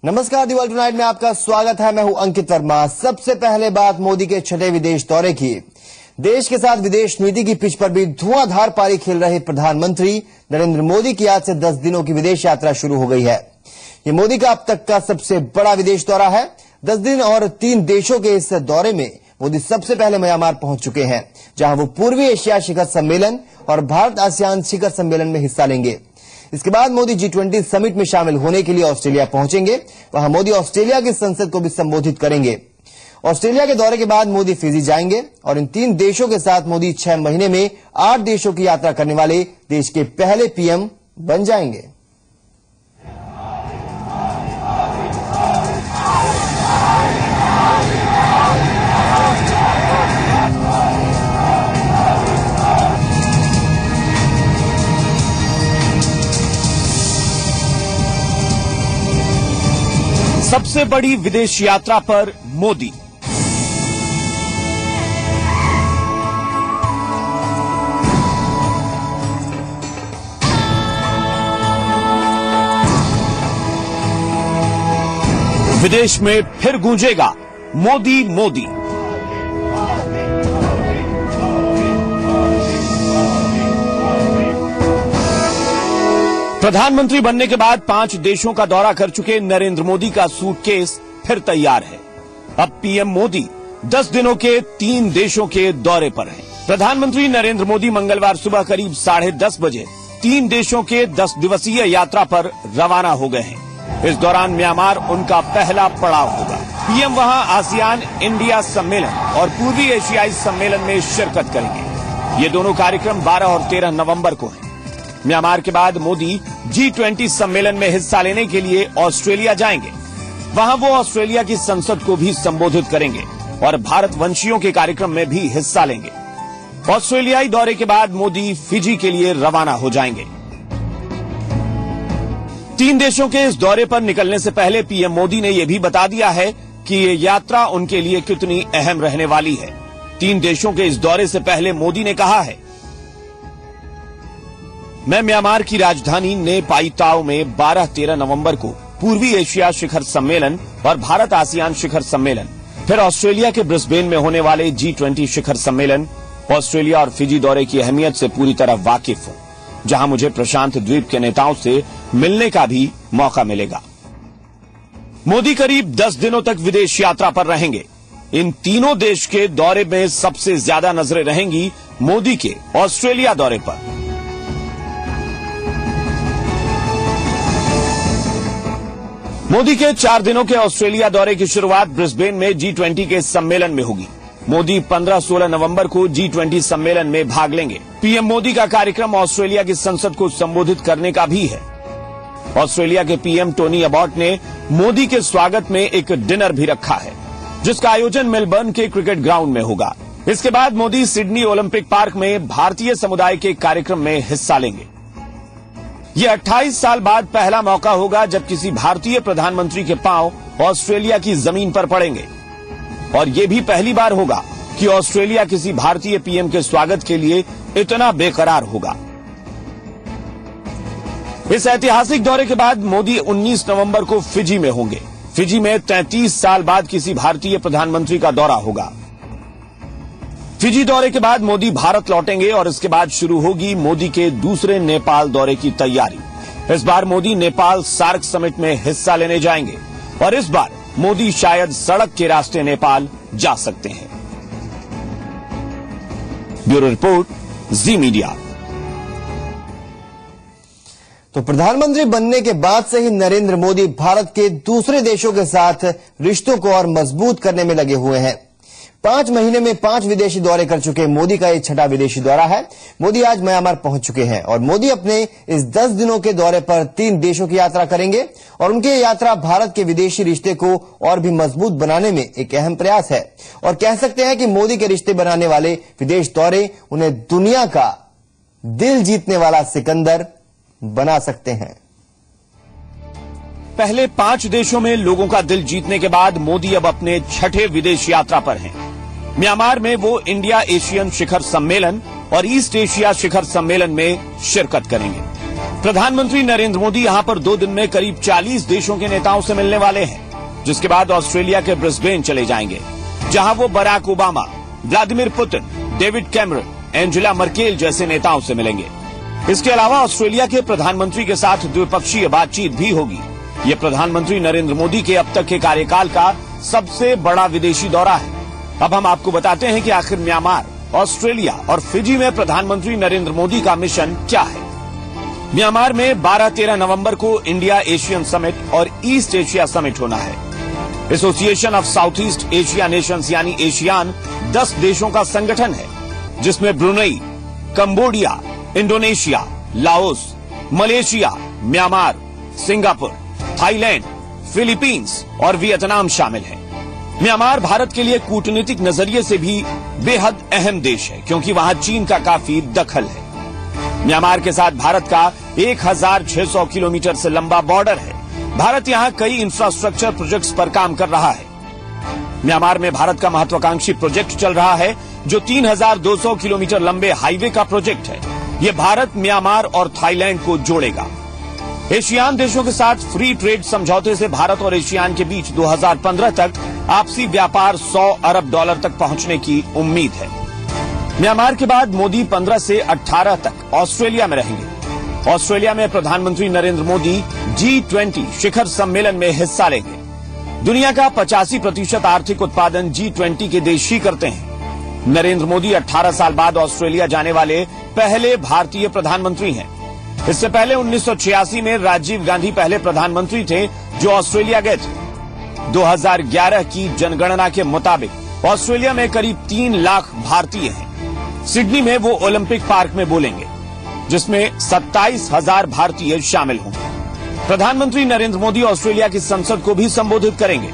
नमस्कार, the world tonight में आपका स्वागत है। मैं हूं अंकित वर्मा। सबसे पहले बात मोदी के छठे विदेश दौरे की। देश के साथ विदेश नीति की पिच पर भी धुआंधार पारी खेल रहे प्रधानमंत्री नरेंद्र मोदी की आज से 10 दिनों की विदेश यात्रा शुरू हो गई है। ये मोदी का अब तक का सबसे बड़ा विदेश दौरा है। 10 दिन और 3 देशों के इस दौरे में मोदी सबसे पहले म्यांमार पहुंच चुके हैं, जहां वो पूर्वी एशिया शिखर सम्मेलन और भारत आसियान शिखर सम्मेलन में हिस्सा लेंगे। इसके बाद मोदी G20 समिट में शामिल होने के लिए ऑस्ट्रेलिया पहुंचेंगे। वहां मोदी ऑस्ट्रेलिया की संसद को भी संबोधित करेंगे। ऑस्ट्रेलिया के दौरे के बाद मोदी फिजी जाएंगे और इन 3 देशों के साथ मोदी 6 महीने में 8 देशों की यात्रा करने वाले देश के पहले पीएम बन जाएंगे। सबसे बड़ी विदेश यात्रा पर मोदी। विदेश में फिर गूंजेगा मोदी मोदी। प्रधानमंत्री बनने के बाद 5 देशों का दौरा कर चुके नरेंद्र मोदी का सूटकेस फिर तैयार है। अब पीएम मोदी 10 दिनों के 3 देशों के दौरे पर हैं। प्रधानमंत्री नरेंद्र मोदी मंगलवार सुबह करीब 10:30 बजे 3 देशों के 10 दिवसीय यात्रा पर रवाना हो गए हैं। इस दौरान म्यांमार उनका पहला पड़ाव होगा। पीएम वहां आसियान इंडिया सम्मेलन और पूर्वी एशियाई सम्मेलन में शिरकत करेंगे। ये दोनों कार्यक्रम 12 और 13 नवंबर को हैं। म्यांमार के बाद मोदी G20 सम्मेलन में हिस्सा लेने के लिए ऑस्ट्रेलिया जाएंगे। वहां वो ऑस्ट्रेलिया की संसद को भी संबोधित करेंगे और भारत वंशियों के कार्यक्रम में भी हिस्सा लेंगे। ऑस्ट्रेलियाई दौरे के बाद मोदी फिजी के लिए रवाना हो जाएंगे। 3 देशों के इस दौरे पर निकलने से पहले पीएम मोदी ने यह भी बता दिया है कि ये यात्रा उनके लिए कितनी अहम रहने वाली है। 3 देशों के इस दौरे से पहले मोदी ने कहा है, मैं म्यांमार की राजधानी ने पाई ताओ में 12-13 नवंबर को पूर्वी एशिया शिखर सम्मेलन और भारत आसियान शिखर सम्मेलन, फिर ऑस्ट्रेलिया के ब्रिस्बेन में होने वाले G20 शिखर सम्मेलन, ऑस्ट्रेलिया और फिजी दौरे की अहमियत से पूरी तरह वाकिफ हूं, जहां मुझे प्रशांत द्वीप के नेताओं से मिलने का भी मौका मिलेगा। मोदी करीब 10 दिनों तक विदेश यात्रा पर रहेंगे। इन तीनों देश के दौरे में सबसे ज्यादा नजरें रहेंगी मोदी के ऑस्ट्रेलिया दौरे पर। मोदी के 4 दिनों के ऑस्ट्रेलिया दौरे की शुरुआत ब्रिस्बेन में G20 के सम्मेलन में होगी। मोदी 15-16 नवंबर को G20 सम्मेलन में भाग लेंगे। पीएम मोदी का कार्यक्रम ऑस्ट्रेलिया की संसद को संबोधित करने का भी है। ऑस्ट्रेलिया के पीएम टोनी अबॉट ने मोदी के स्वागत में एक डिनर भी रखा है, जिसका आयोजन मेलबर्न के क्रिकेट ग्राउंड में होगा। इसके बाद मोदी सिडनी ओलंपिक पार्क में भारतीय समुदाय के कार्यक्रम में हिस्सा लेंगे। ये 28 साल बाद पहला मौका होगा जब किसी भारतीय प्रधानमंत्री के पांव ऑस्ट्रेलिया की जमीन पर पड़ेंगे, और ये भी पहली बार होगा कि ऑस्ट्रेलिया किसी भारतीय पीएम के स्वागत के लिए इतना बेकरार होगा। इस ऐतिहासिक दौरे के बाद मोदी 19 नवंबर को फिजी में होंगे। फिजी में 33 साल बाद किसी भारतीय प्रधानमंत्री का दौरा होगा। फिजी दौरे के बाद मोदी भारत लौटेंगे और इसके बाद शुरू होगी मोदी के दूसरे नेपाल दौरे की तैयारी। इस बार मोदी नेपाल सार्क समिट में हिस्सा लेने जाएंगे और इस बार मोदी शायद सड़क के रास्ते नेपाल जा सकते हैं। ब्यूरो रिपोर्ट, जी मीडिया। तो प्रधानमंत्री बनने के बाद से ही नरेंद्र मोदी भारत के दूसरे देशों के साथ रिश्तों को और मजबूत करने में लगे हुए हैं। 5 महीने में 5 विदेशी दौरे कर चुके मोदी का ये छठा विदेशी दौरा है। मोदी आज म्यांमार पहुंच चुके हैं और मोदी अपने इस 10 दिनों के दौरे पर 3 देशों की यात्रा करेंगे और उनकी यात्रा भारत के विदेशी रिश्ते को और भी मजबूत बनाने में एक अहम प्रयास है। और कह सकते हैं कि मोदी के रिश्ते बनाने वाले विदेश दौरे उन्हें दुनिया का दिल जीतने वाला सिकंदर बना सकते हैं। पहले 5 देशों में लोगों का दिल जीतने के बाद मोदी अब अपने छठे विदेश यात्रा पर हैं। म्यांमार में वो इंडिया एशियन शिखर सम्मेलन और ईस्ट एशिया शिखर सम्मेलन में शिरकत करेंगे। प्रधानमंत्री नरेंद्र मोदी यहां पर 2 दिन में करीब 40 देशों के नेताओं से मिलने वाले हैं, जिसके बाद ऑस्ट्रेलिया के ब्रिस्बेन चले जाएंगे, जहां वो Barack Obama, Vladimir Putin, David Cameron, Angela Merkel जैसे नेताओं से मिलेंगे। इसके अलावा ऑस्ट्रेलिया के प्रधानमंत्री के साथ द्विपक्षीय बातचीत भी होगी। ये प्रधानमंत्री नरेंद्र मोदी के अब तक के कार्यकाल का सबसे बड़ा विदेशी दौरा है। अब हम आपको बताते हैं कि आखिर म्यांमार, ऑस्ट्रेलिया और फिजी में प्रधानमंत्री नरेंद्र मोदी का मिशन क्या है। म्यांमार में 12-13 नवंबर को इंडिया एशियन समिट और ईस्ट एशिया समिट होना है। Association of south east Asia Nations यानी एशियान 10 देशों का संगठन है, जिसमें Brunei, Cambodia, Indonesia, Laos, Malaysia, Myanmar, Singapore, Thailand, Philippines और वियतनाम शामिल है। म्यांमार भारत के लिए कूटनीतिक नजरिए से भी बेहद अहम देश है, क्योंकि वहां चीन का काफी दखल है। म्यांमार के साथ भारत का 1600 किलोमीटर से लंबा बॉर्डर है। भारत यहां कई इंफ्रास्ट्रक्चर प्रोजेक्ट्स पर काम कर रहा है। म्यांमार में भारत का महत्वाकांक्षी प्रोजेक्ट चल रहा है, जो 3200 किलोमीटर लंबे हाईवे का प्रोजेक्ट है। ये भारत, म्यांमार और थाईलैंड को जोड़ेगा। एशियान देशों के साथ फ्री ट्रेड समझौते से भारत और एशियान के बीच 2015 तक आपसी व्यापार $100 अरब तक पहुंचने की उम्मीद है। म्यांमार के बाद मोदी 15 से 18 तक ऑस्ट्रेलिया में रहेंगे। ऑस्ट्रेलिया में प्रधानमंत्री नरेंद्र मोदी G20 शिखर सम्मेलन में हिस्सा लेंगे। दुनिया का 85% आर्थिक उत्पादन G20 के देश ही करते हैं। नरेंद्र मोदी 18 साल बाद ऑस्ट्रेलिया जाने वाले पहले भारतीय प्रधानमंत्री हैं। इससे पहले 1986 में राजीव गांधी पहले प्रधानमंत्री थे जो ऑस्ट्रेलिया गए थे। 2011 की जनगणना के मुताबिक ऑस्ट्रेलिया में करीब 3 लाख भारतीय हैं। सिडनी में वो ओलंपिक पार्क में बोलेंगे, जिसमें 27,000 भारतीय शामिल होंगे। प्रधानमंत्री नरेंद्र मोदी ऑस्ट्रेलिया की संसद को भी संबोधित करेंगे।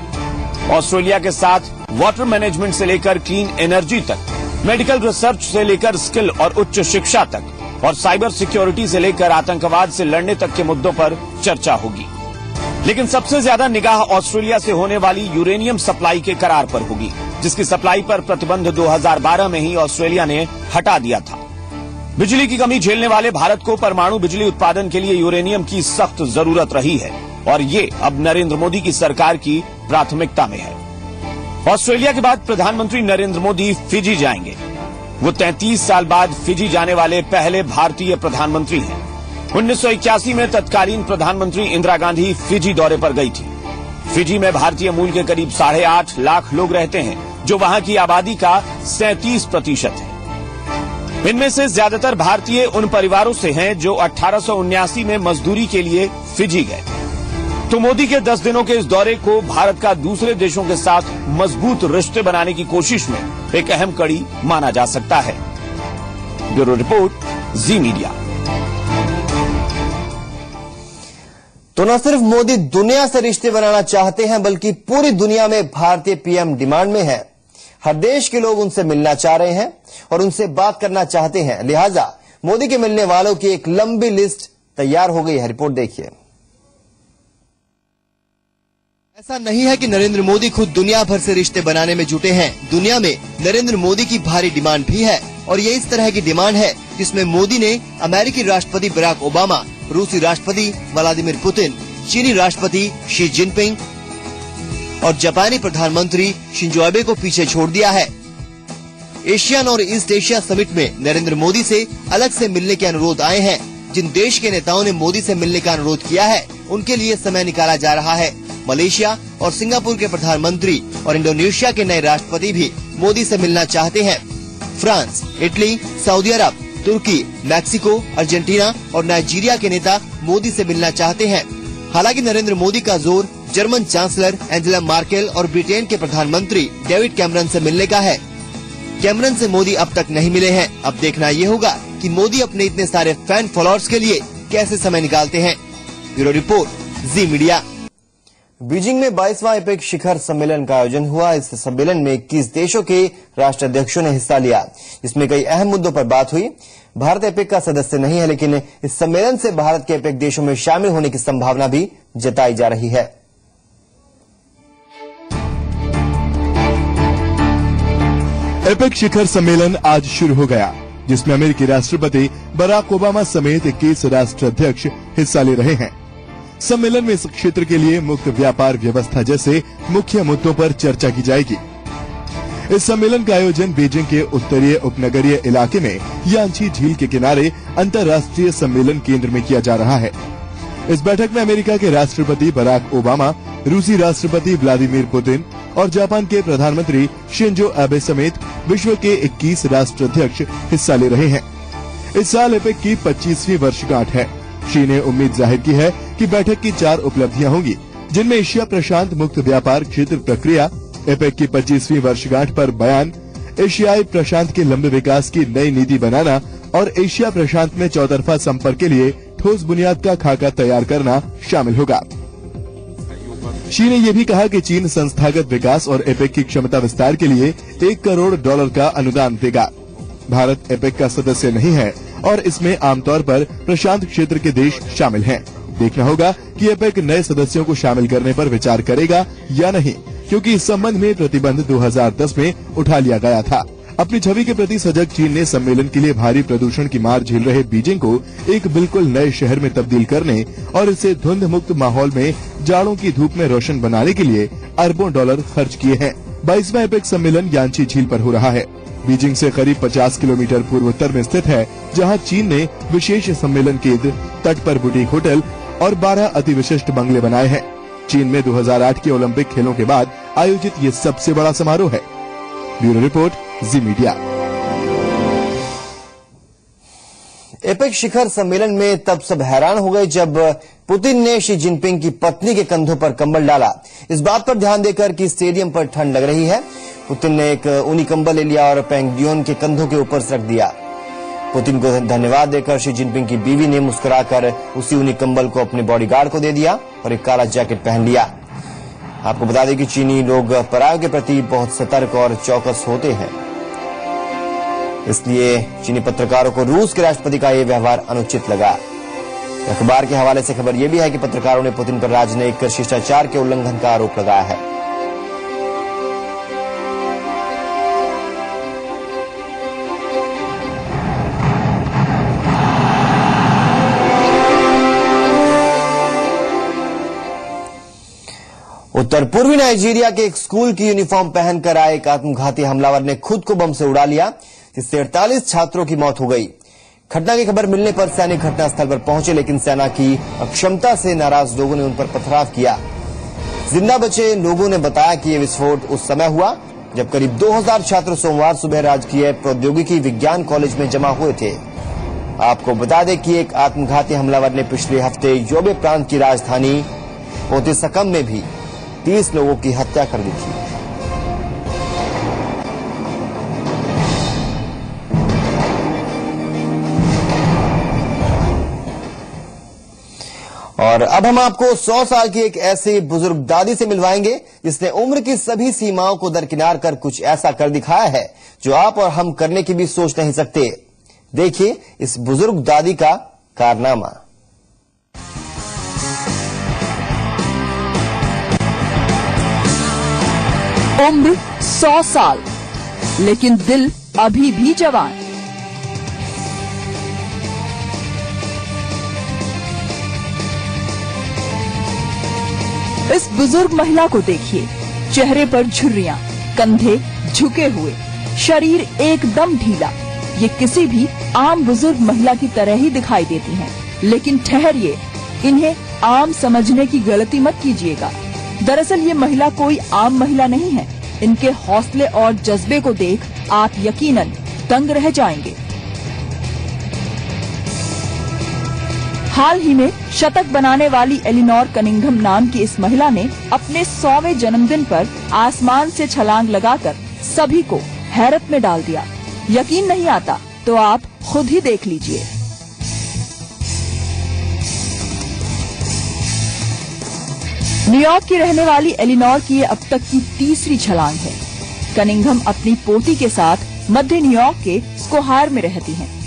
ऑस्ट्रेलिया के साथ वाटर मैनेजमेंट से लेकर क्लीन एनर्जी तक, मेडिकल रिसर्च से लेकर स्किल और उच्च शिक्षा तक, और साइबर सिक्योरिटी से लेकर आतंकवाद से लड़ने तक के मुद्दों पर चर्चा होगी। लेकिन सबसे ज्यादा निगाह ऑस्ट्रेलिया से होने वाली यूरेनियम सप्लाई के करार पर होगी, जिसकी सप्लाई पर प्रतिबंध 2012 में ही ऑस्ट्रेलिया ने हटा दिया था। बिजली की कमी झेलने वाले भारत को परमाणु बिजली उत्पादन के लिए यूरेनियम की सख्त जरूरत रही है, और ये अब नरेंद्र मोदी की सरकार की प्राथमिकता में है। ऑस्ट्रेलिया के बाद प्रधानमंत्री नरेंद्र मोदी फिजी जाएंगे। वो 33 साल बाद फिजी जाने वाले पहले भारतीय प्रधानमंत्री हैं। 1981 में तत्कालीन प्रधानमंत्री इंदिरा गांधी फिजी दौरे पर गई थी। फिजी में भारतीय मूल के करीब 8.5 लाख लोग रहते हैं, जो वहां की आबादी का 37% है। इनमें से ज्यादातर भारतीय उन परिवारों से हैं जो 1879 में मजदूरी के लिए फिजी गए। तो मोदी के 10 दिनों के इस दौरे को भारत का दूसरे देशों के साथ मजबूत रिश्ते बनाने की कोशिश में एक अहम कड़ी माना जा सकता है। ब्यूरो रिपोर्ट, जी मीडिया। तो न सिर्फ मोदी दुनिया से रिश्ते बनाना चाहते हैं, बल्कि पूरी दुनिया में भारतीय पीएम डिमांड में है। हर देश के लोग उनसे मिलना चाह रहे हैं और उनसे बात करना चाहते हैं। लिहाजा मोदी के मिलने वालों की एक लंबी लिस्ट तैयार हो गई है। रिपोर्ट देखिए। ऐसा नहीं है कि नरेंद्र मोदी खुद दुनिया भर से रिश्ते बनाने में जुटे हैं। दुनिया में नरेंद्र मोदी की भारी डिमांड भी है, और ये इस तरह की डिमांड है जिसमें मोदी ने अमेरिकी राष्ट्रपति बराक ओबामा, रूसी राष्ट्रपति व्लादिमीर पुतिन, चीनी राष्ट्रपति शी जिनपिंग और जापानी प्रधानमंत्री शिंजो एबे को पीछे छोड़ दिया है। एशियन और ईस्ट एशिया समिट में नरेंद्र मोदी से अलग से मिलने के अनुरोध आए हैं। जिन देश के नेताओं ने मोदी से मिलने का अनुरोध किया है, उनके लिए समय निकाला जा रहा है। मलेशिया और सिंगापुर के प्रधानमंत्री और इंडोनेशिया के नए राष्ट्रपति भी मोदी से मिलना चाहते हैं। फ्रांस, इटली, सऊदी अरब, तुर्की, मैक्सिको, अर्जेंटीना और नाइजीरिया के नेता मोदी से मिलना चाहते हैं। हालांकि नरेंद्र मोदी का जोर जर्मन चांसलर एंजेला मर्केल और ब्रिटेन के प्रधानमंत्री डेविड कैमरन से मिलने का है। कैमरन से मोदी अब तक नहीं मिले हैं। अब देखना ये होगा कि मोदी अपने इतने सारे फैन फॉलोअर्स के लिए कैसे समय निकालते हैं। ब्यूरो रिपोर्ट, जी मीडिया। बीजिंग में 22वां एपेक शिखर सम्मेलन का आयोजन हुआ। इस सम्मेलन में 21 देशों के राष्ट्राध्यक्षों ने हिस्सा लिया, जिसमें कई अहम मुद्दों पर बात हुई। भारत एपेक का सदस्य नहीं है, लेकिन इस सम्मेलन से भारत के एपेक देशों में शामिल होने की संभावना भी जताई जा रही है। एपेक शिखर सम्मेलन आज शुरू हो गया। जिसमें अमेरिकी राष्ट्रपति बराक ओबामा समेत 21 राष्ट्राध्यक्ष हिस्सा ले रहे हैं। सम्मेलन में इस क्षेत्र के लिए मुक्त व्यापार व्यवस्था जैसे मुख्य मुद्दों पर चर्चा की जाएगी। इस सम्मेलन का आयोजन बीजिंग के उत्तरीय उपनगरीय इलाके में यांची झील के किनारे अंतर्राष्ट्रीय सम्मेलन केंद्र में किया जा रहा है। इस बैठक में अमेरिका के राष्ट्रपति बराक ओबामा, रूसी राष्ट्रपति व्लादिमीर पुतिन और जापान के प्रधानमंत्री शिंजो एबे समेत विश्व के 21 राष्ट्राध्यक्ष हिस्सा ले रहे हैं। इस साल एपेक की 25वीं वर्षगांठ है। शी ने उम्मीद जाहिर की है कि बैठक की 4 उपलब्धियां होंगी, जिनमें एशिया प्रशांत मुक्त व्यापार क्षेत्र प्रक्रिया, एपेक की 25वीं वर्षगांठ पर बयान, एशियाई प्रशांत के लंबे विकास की नई नीति बनाना और एशिया प्रशांत में चौतरफा संपर्क के लिए ठोस बुनियाद का खाका तैयार करना शामिल होगा। शी ने यह भी कहा कि चीन संस्थागत विकास और एपेक की क्षमता विस्तार के लिए $1 करोड़ का अनुदान देगा। भारत एपेक का सदस्य नहीं है और इसमें आमतौर पर प्रशांत क्षेत्र के देश शामिल हैं। देखना होगा कि एपेक नए सदस्यों को शामिल करने पर विचार करेगा या नहीं, क्योंकि इस संबंध में प्रतिबंध 2010 में उठा लिया गया था। अपनी छवि के प्रति सजग चीन ने सम्मेलन के लिए भारी प्रदूषण की मार झेल रहे बीजिंग को एक बिल्कुल नए शहर में तब्दील करने और इसे धुंध मुक्त माहौल में जाड़ों की धूप में रोशन बनाने के लिए अरबों डॉलर खर्च किए हैं। 22वां एपेक सम्मेलन यांची झील पर हो रहा है। बीजिंग से करीब 50 किलोमीटर पूर्वोत्तर में स्थित है, जहां चीन ने विशेष सम्मेलन केंद्र, तट पर बुटीक होटल और 12 अति विशिष्ट बंगले बनाए हैं। चीन में 2008 के ओलंपिक खेलों के बाद आयोजित ये सबसे बड़ा समारोह है। ब्यूरो रिपोर्ट, जी मीडिया। एपेक शिखर सम्मेलन में तब सब हैरान हो गए जब पुतिन ने शी जिनपिंग की पत्नी के कंधों पर कंबल डाला। इस बात पर ध्यान देकर कि स्टेडियम पर ठंड लग रही है, पुतिन ने एक ऊनी कंबल ले लिया और पेंगडियोन के कंधों के ऊपर रख दिया। पुतिन को धन्यवाद देकर शी जिनपिंग की बीवी ने मुस्कुराकर उसी ऊनी कंबल को अपने बॉडीगार्ड को दे दिया और एक काला जैकेट पहन लिया। आपको बता दें कि चीनी लोग परायों के प्रति बहुत सतर्क और चौकस होते हैं, इसलिए चीनी पत्रकारों को रूस के राष्ट्रपति का यह व्यवहार अनुचित लगा। अखबार के हवाले से खबर यह भी है कि पत्रकारों ने पुतिन पर राजनयिक शिष्टाचार के उल्लंघन का आरोप लगाया है। उत्तर पूर्वी नाइजीरिया के एक स्कूल की यूनिफॉर्म पहनकर आए एक आत्मघाती हमलावर ने खुद को बम से उड़ा लिया, जिससे 48 छात्रों की मौत हो गई। घटना की खबर मिलने पर सैनिक घटनास्थल पर पहुंचे, लेकिन सेना की अक्षमता से नाराज लोगों ने उन पर पथराव किया। जिंदा बचे लोगों ने बताया कि यह विस्फोट उस समय हुआ जब करीब 2000 छात्र सोमवार सुबह राजकीय प्रौद्योगिकी विज्ञान कॉलेज में जमा हुए थे। आपको बता दें कि एक आत्मघाती हमलावर ने पिछले हफ्ते योबे प्रांत की राजधानी पोतिसकम में भी 30 लोगों की हत्या कर दी थी। और अब हम आपको 100 साल की एक ऐसी बुजुर्ग दादी से मिलवाएंगे जिसने उम्र की सभी सीमाओं को दरकिनार कर कुछ ऐसा कर दिखाया है जो आप और हम करने की भी सोच नहीं सकते। देखिए इस बुजुर्ग दादी का कारनामा। उम्र 100 साल, लेकिन दिल अभी भी जवान। इस बुजुर्ग महिला को देखिए, चेहरे पर झुर्रियां, कंधे झुके हुए, शरीर एकदम ढीला। ये किसी भी आम बुजुर्ग महिला की तरह ही दिखाई देती हैं, लेकिन ठहरिए, इन्हें आम समझने की गलती मत कीजिएगा। दरअसल ये महिला कोई आम महिला नहीं है। इनके हौसले और जज्बे को देख आप यकीनन दंग रह जाएंगे। हाल ही में शतक बनाने वाली एलिनोर कनिंघम नाम की इस महिला ने अपने 100वें जन्मदिन पर आसमान से छलांग लगाकर सभी को हैरत में डाल दिया। यकीन नहीं आता तो आप खुद ही देख लीजिए। न्यूयॉर्क की रहने वाली एलिनोर की ये अब तक की तीसरी छलांग है। कनिंघम अपनी पोती के साथ मध्य न्यूयॉर्क के स्कोहार में रहती हैं।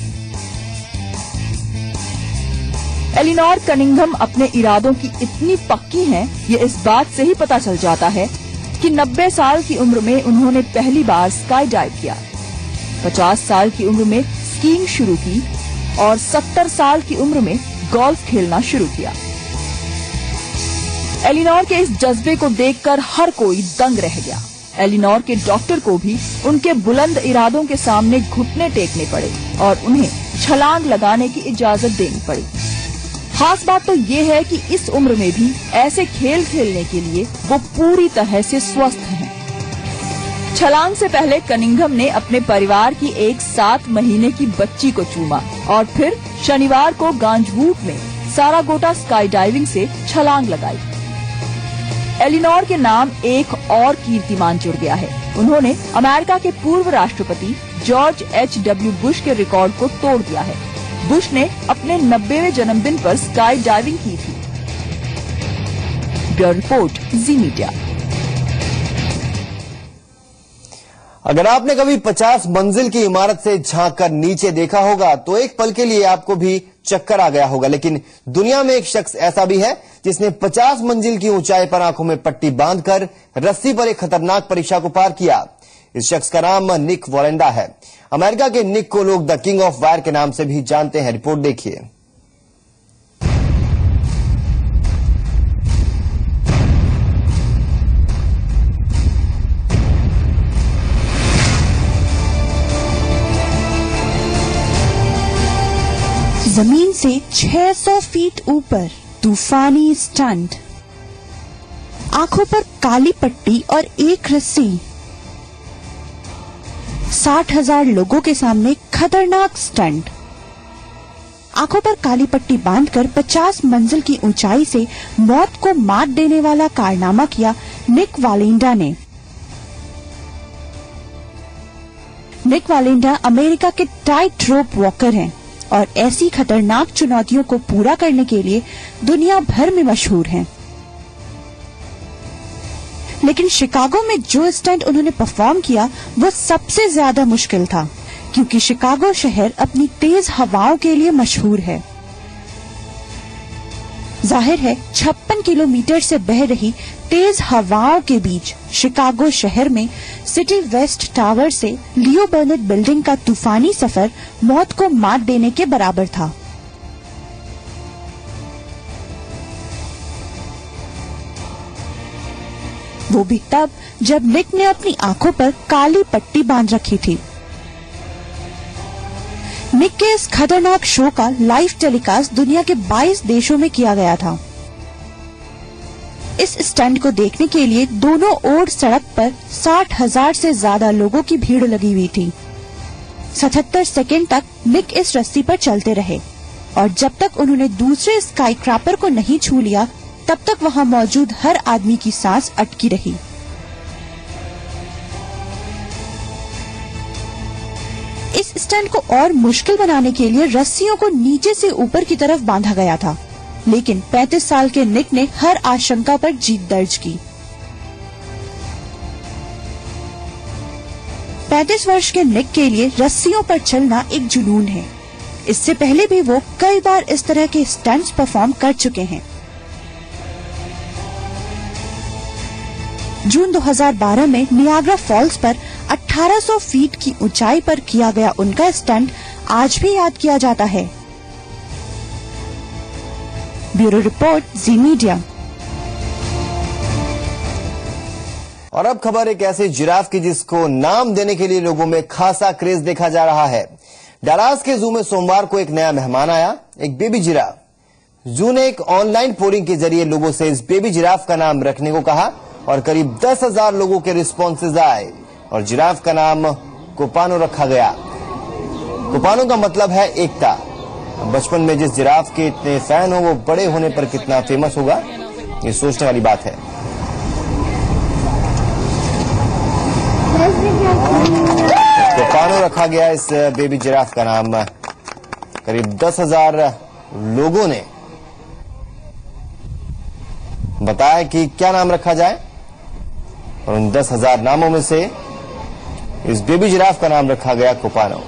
एलिनोर कनिंघम अपने इरादों की इतनी पक्की हैं, ये इस बात से ही पता चल जाता है कि 90 साल की उम्र में उन्होंने पहली बार स्काई डाइव किया। 50 साल की उम्र में स्कीइंग शुरू की और 70 साल की उम्र में गोल्फ खेलना शुरू किया। एलिनोर के इस जज्बे को देखकर हर कोई दंग रह गया। एलिनोर के डॉक्टर को भी उनके बुलंद इरादों के सामने घुटने टेकने पड़े और उन्हें छलांग लगाने की इजाजत देनी पड़ी। खास बात तो ये है कि इस उम्र में भी ऐसे खेल खेलने के लिए वो पूरी तरह से स्वस्थ हैं। छलांग से पहले कनिंघम ने अपने परिवार की एक 7 महीने की बच्ची को चूमा और फिर शनिवार को गांजवूट में सारागोटा स्काई डाइविंग से छलांग लगाई। एलिनोर के नाम एक और कीर्तिमान जुड़ गया है। उन्होंने अमेरिका के पूर्व राष्ट्रपति जॉर्ज H.W. बुश के रिकॉर्ड को तोड़ दिया है। बुश ने अपने 90वें जन्मदिन पर स्काई डाइविंग की थी। ब्यूरो रिपोर्ट, जी मीडिया। अगर आपने कभी 50 मंजिल की इमारत से झांककर नीचे देखा होगा तो एक पल के लिए आपको भी चक्कर आ गया होगा। लेकिन दुनिया में एक शख्स ऐसा भी है जिसने 50 मंजिल की ऊंचाई पर आंखों में पट्टी बांधकर रस्सी पर एक खतरनाक परीक्षा को पार किया। इस शख्स का नाम निक वॉलेंडा है। अमेरिका के निक को लोग द किंग ऑफ वायर के नाम से भी जानते हैं। रिपोर्ट देखिए। जमीन से 600 फीट ऊपर तूफानी स्टंट, आंखों पर काली पट्टी और एक रस्सी, 60,000 लोगों के सामने खतरनाक स्टंट। आंखों पर काली पट्टी बांधकर 50 मंजिल की ऊंचाई से मौत को मात देने वाला कारनामा किया निक वॉलेंडा ने। निक वॉलेंडा अमेरिका के टाइट रोप वॉकर हैं और ऐसी खतरनाक चुनौतियों को पूरा करने के लिए दुनिया भर में मशहूर हैं। लेकिन शिकागो में जो स्टंट उन्होंने परफॉर्म किया वो सबसे ज्यादा मुश्किल था, क्योंकि शिकागो शहर अपनी तेज हवाओं के लिए मशहूर है। जाहिर है 56 किलोमीटर से बह रही तेज हवाओं के बीच शिकागो शहर में सिटी वेस्ट टावर से लियो बर्नेट बिल्डिंग का तूफानी सफर मौत को मात देने के बराबर था। वो भी तब जब निक ने अपनी आंखों पर काली पट्टी बांध रखी थी। निक के इस खतरनाक शो का लाइव टेलीकास्ट दुनिया के 22 देशों में किया गया था। इस स्टंट को देखने के लिए दोनों ओर सड़क पर 60,000 से ज्यादा लोगों की भीड़ लगी हुई थी। 77 सेकेंड तक निक इस रस्सी पर चलते रहे और जब तक उन्होंने दूसरे स्काई क्रैपर को नहीं छू लिया तब तक वहां मौजूद हर आदमी की सांस अटकी रही। इस स्टंट को और मुश्किल बनाने के लिए रस्सियों को नीचे से ऊपर की तरफ बांधा गया था, लेकिन 35 साल के निक ने हर आशंका पर जीत दर्ज की। 35 वर्ष के निक के लिए रस्सियों पर चलना एक जुनून है। इससे पहले भी वो कई बार इस तरह के स्टंट्स परफॉर्म कर चुके हैं। जून 2012 में नियाग्रा फॉल्स पर 1800 फीट की ऊंचाई पर किया गया उनका स्टंट आज भी याद किया जाता है। ब्यूरो रिपोर्ट, जी मीडिया। और अब खबर एक ऐसे जिराफ की जिसको नाम देने के लिए लोगों में खासा क्रेज देखा जा रहा है। डलास के जू में सोमवार को एक नया मेहमान आया, एक बेबी जिराफ। जू ने एक ऑनलाइन पोलिंग के जरिए लोगों से इस बेबी जिराफ का नाम रखने को कहा और करीब 10,000 लोगों के रिस्पॉन्सेज आए और जिराफ का नाम कोपानो रखा गया। कोपानो का मतलब है एकता। बचपन में जिस जिराफ के इतने फैन हो वो बड़े होने पर कितना फेमस होगा, ये सोचने वाली बात है। कोपानो रखा गया इस बेबी जिराफ का नाम। करीब 10,000 लोगों ने बताया कि क्या नाम रखा जाए और उन 10,000 नामों में से इस बेबी जिराफ का नाम रखा गया कोपानो।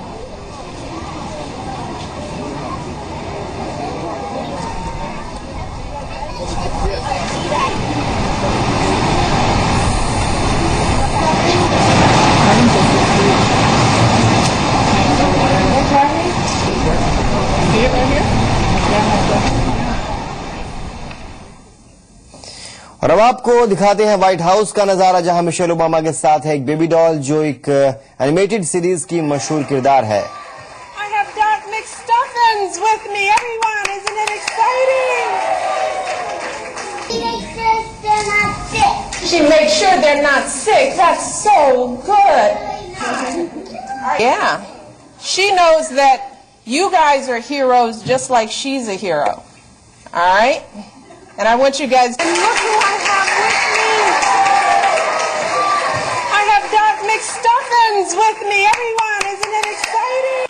और अब आपको दिखाते हैं व्हाइट हाउस का नजारा, जहां मिशेल ओबामा के साथ है एक बेबी डॉल जो एक एनिमेटेड सीरीज की मशहूर किरदार है। I have Doc McStuffins with me, everyone. Isn't it exciting? She makes sure they're not sick. That's so good. Yeah. She knows that you guys are heroes just like she's a hero. All right? And I want you guys... And look who I have with me. I have Doc McStuffins with me, everyone. Isn't it exciting?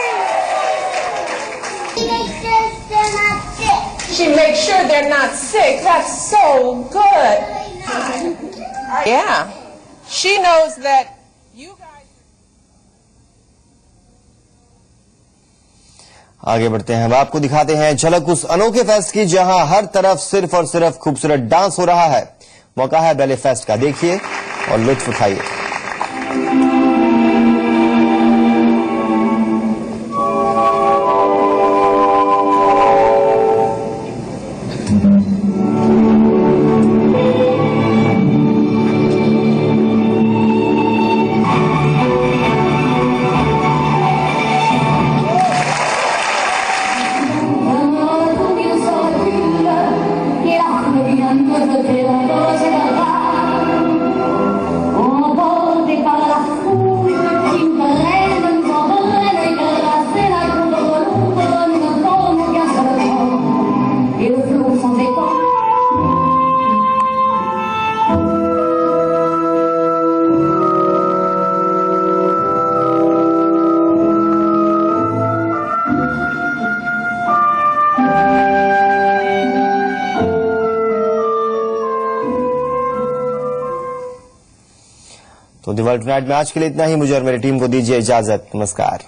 She makes sure they're not sick. That's so good. Yeah. She knows that you guys... आगे बढ़ते हैं, अब आपको दिखाते हैं झलक उस अनोखे फेस्ट की जहां हर तरफ सिर्फ और सिर्फ खूबसूरत डांस हो रहा है। मौका है बैले फेस्ट का, देखिए और लुत्फ उठाइए। तो दी वर्ल्ड टुनाइट में आज के लिए इतना ही। मुझे और मेरी टीम को दीजिए इजाजत। नमस्कार।